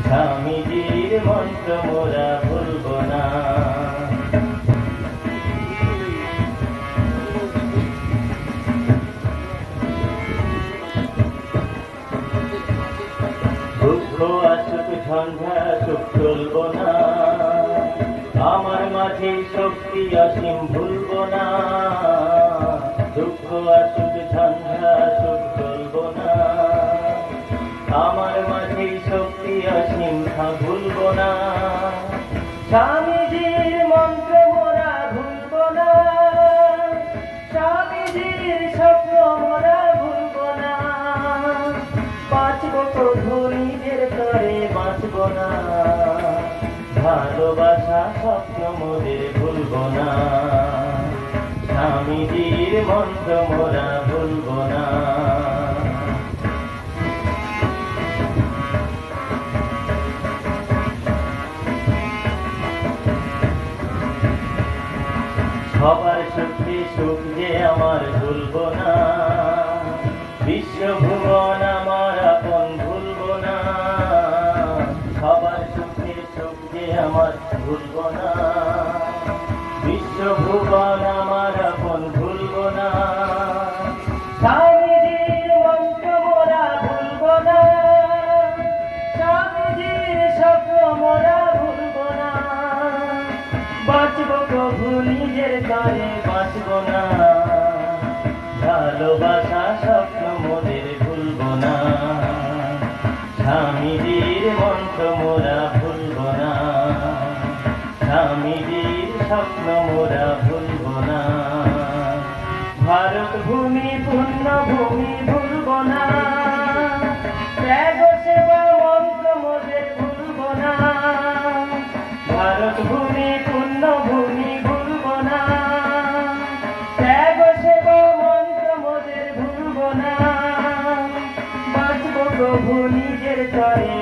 স্বামীজির মন্ত্র মোরা ভুলব না। দুঃখ আসুক ঝঞ্ঝা সুখ চলব না, আমার মাঝে শক্তি অসীম ভুলব না। দুঃখ আসুক ঝঞ্ঝা সুখ চলব না, আমার মাঝে শক্তি অসীম ভুলব না। স্বামীজির মন্ত্র মোরা ভুলব না, স্বামীজির স্বপ্ন মোরা ভুলব না। বাঁচব তো ধনীদের তরে বাঁচব না, ভালোবাসা স্বপ্ন মোদের ভুলব না। স্বামীজির মন্ত্র মোরা ভুলব না। সবার সুখে সুখ যে আমার ভুলব না, বিশ্বভুবন আমার আপন ভুলব না। সবার সুখে সুখ যে আমার ভুলব না, বিশ্বভুবন আমার আপন ভুলব না। স্বামীজির মন্ত্র মোরা ভুলব না, স্বামীজির স্বপ্ন মোরা ভুলব না। বাঁচব প্রভু নিজের তরে বাঁচব না, ভালোবাসা স্বপ্ন মোদের ভুলব না। স্বামীজির মন্ত্র মোরা ভুলব না, স্বামীজির স্বপ্ন মোরা ভুলব না। ভারত ভূমি পূর্ণ ভূমি ভুলব না, ত্যাগ সেবা মন্ত্র মোদের ভুলব না। ভারত ভূমি পূর্ণ ভূমি ভুলব না, ত্যাগ সেবা মন্ত্র মোদের ভুলব না। বাঁচব প্রভু নিজের তরে